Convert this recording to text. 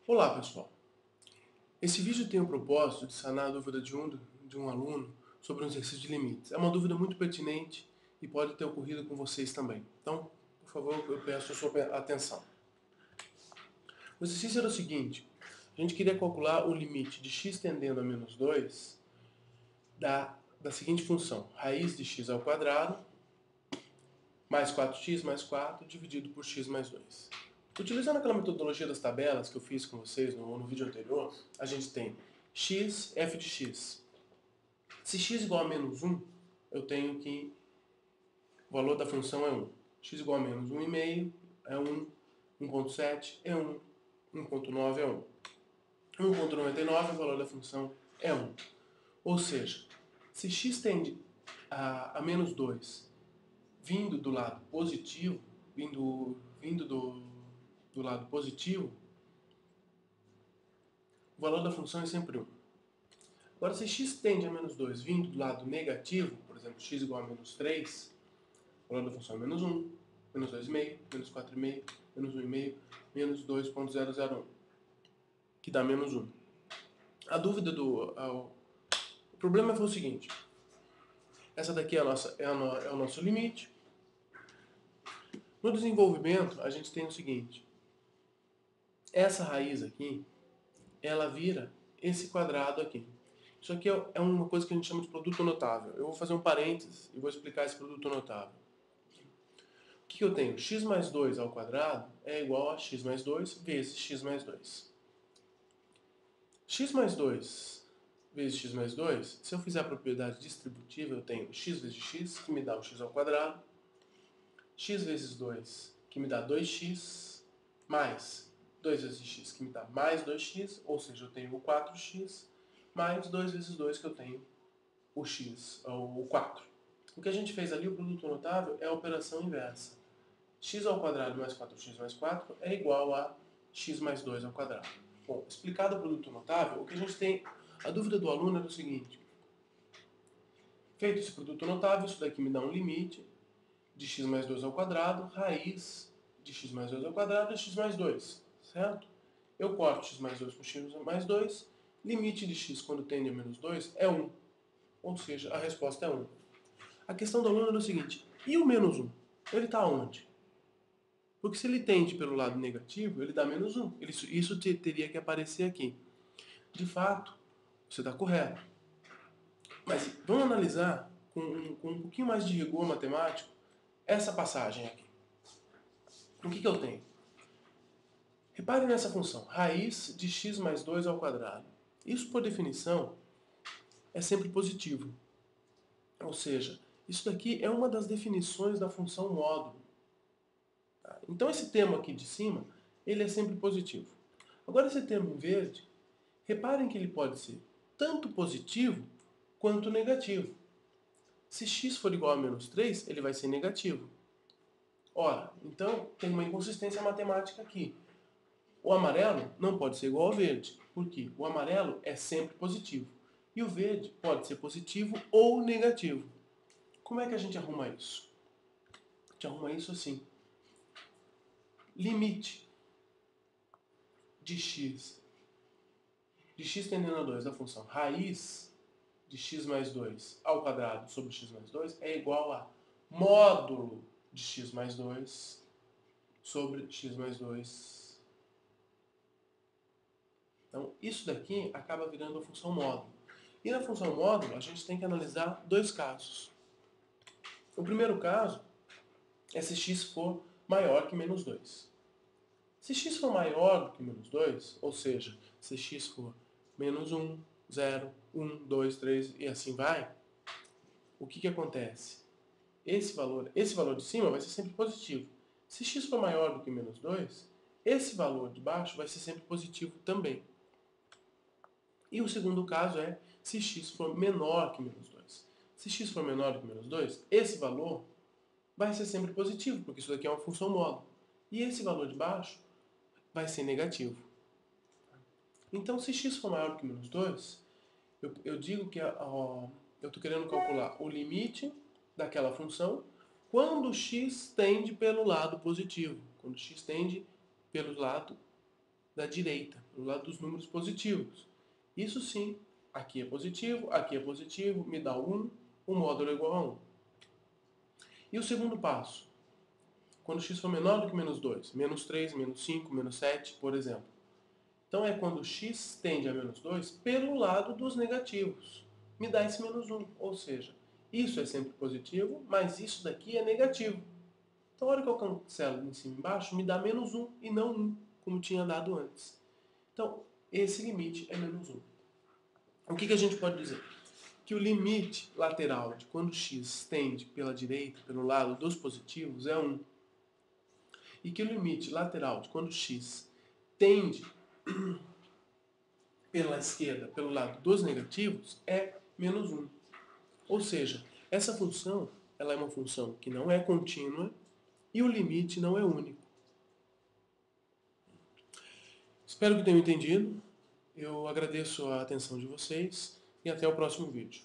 Olá, pessoal. Esse vídeo tem o propósito de sanar a dúvida de um aluno sobre um exercício de limites. É uma dúvida muito pertinente e pode ter ocorrido com vocês também. Então, por favor, eu peço a sua atenção. O exercício era o seguinte: a gente queria calcular o limite de x tendendo a menos 2 da seguinte função: raiz de x ao quadrado mais 4x mais 4 dividido por x mais 2. Utilizando aquela metodologia das tabelas que eu fiz com vocês no vídeo anterior, a gente tem x, f de x. Se x igual a menos 1, eu tenho que o valor da função é 1. X igual a menos 1,5 é 1, 1,7 é 1, 1,9 é 1. 1,99 o valor da função é 1. Ou seja, se x tende a menos 2 vindo do lado positivo, vindo do lado positivo, o valor da função é sempre 1. Agora, se x tende a menos 2 vindo do lado negativo, por exemplo, x igual a menos 3, o valor da função é menos 1, menos 2,5, menos 4,5, menos 1,5, menos 2,001, que dá menos 1. A dúvida o problema foi o seguinte: essa daqui é o nosso limite. No desenvolvimento, a gente tem o seguinte: essa raiz aqui, ela vira esse quadrado aqui. Isso aqui é uma coisa que a gente chama de produto notável. Eu vou fazer um parênteses e vou explicar esse produto notável. O que eu tenho? X mais 2 ao quadrado é igual a x mais 2 vezes x mais 2. X mais 2 vezes x mais 2, se eu fizer a propriedade distributiva, eu tenho x vezes x, que me dá o x ao quadrado, x vezes 2, que me dá 2x, mais 2 vezes x, que me dá mais 2x, ou seja, eu tenho o 4x, mais 2 vezes 2, que eu tenho o x, ou o 4. O que a gente fez ali, o produto notável, é a operação inversa. X ao quadrado mais 4x mais 4 é igual a x mais 2 ao quadrado. Bom, explicado o produto notável, o que a gente tem, a dúvida do aluno é o seguinte: feito esse produto notável, isso daqui me dá um limite de x mais 2 ao quadrado, raiz de x mais 2 ao quadrado é x mais 2, certo? Eu corto x mais 2 com x mais 2, limite de x quando tende a menos 2 é 1, ou seja, a resposta é 1. A questão do aluno é o seguinte: e o menos 1? Ele está onde? Porque se ele tende pelo lado negativo, ele dá menos 1. Isso teria que aparecer aqui. De fato, você está correto. Mas vamos analisar com um pouquinho mais de rigor matemático essa passagem aqui. O que eu tenho? Repare nessa função, raiz de x mais 2 ao quadrado. Isso, por definição, é sempre positivo. Ou seja, isso daqui é uma das definições da função módulo. Tá? Então, esse termo aqui de cima, ele é sempre positivo. Agora, esse termo em verde, reparem que ele pode ser tanto positivo quanto negativo. Se x for igual a menos 3, ele vai ser negativo. Ora, então tem uma inconsistência matemática aqui. O amarelo não pode ser igual ao verde, porque o amarelo é sempre positivo. E o verde pode ser positivo ou negativo. Como é que a gente arruma isso? A gente arruma isso assim. Limite de x tendendo a 2 da função raiz de x mais 2 ao quadrado sobre x mais 2 é igual a módulo de x mais 2 sobre x mais 2. Então, isso daqui acaba virando a função módulo. E na função módulo, a gente tem que analisar dois casos. O primeiro caso é se x for maior que menos 2. Se x for maior do que menos 2, ou seja, se x for menos 1, 0, 1, 2, 3 e assim vai, o que acontece? Esse valor de cima vai ser sempre positivo. Se x for maior do que menos 2, esse valor de baixo vai ser sempre positivo também. E o segundo caso é se x for menor que menos 2. Se x for menor do que menos 2, esse valor vai ser sempre positivo, porque isso daqui é uma função módulo. E esse valor de baixo vai ser negativo. Então, se x for maior do que menos 2, eu digo que eu estou querendo calcular o limite daquela função quando x tende pelo lado positivo. Quando x tende pelo lado da direita, pelo lado dos números positivos. Isso sim, aqui é positivo, me dá 1, o módulo é igual a 1. E o segundo passo? Quando x for menor do que menos 2, menos 3, menos 5, menos 7, por exemplo. Então é quando x tende a menos 2 pelo lado dos negativos. Me dá esse menos 1, ou seja, isso é sempre positivo, mas isso daqui é negativo. Então a hora que eu cancelo em cima e embaixo, me dá menos 1 e não 1, como tinha dado antes. Então, esse limite é menos 1. O que a gente pode dizer? Que o limite lateral de quando x tende pela direita, pelo lado dos positivos, é 1. E que o limite lateral de quando x tende pela esquerda, pelo lado dos negativos, é menos 1. Ou seja, essa função ela é uma função que não é contínua e o limite não é único. Espero que tenham entendido. Eu agradeço a atenção de vocês e até o próximo vídeo.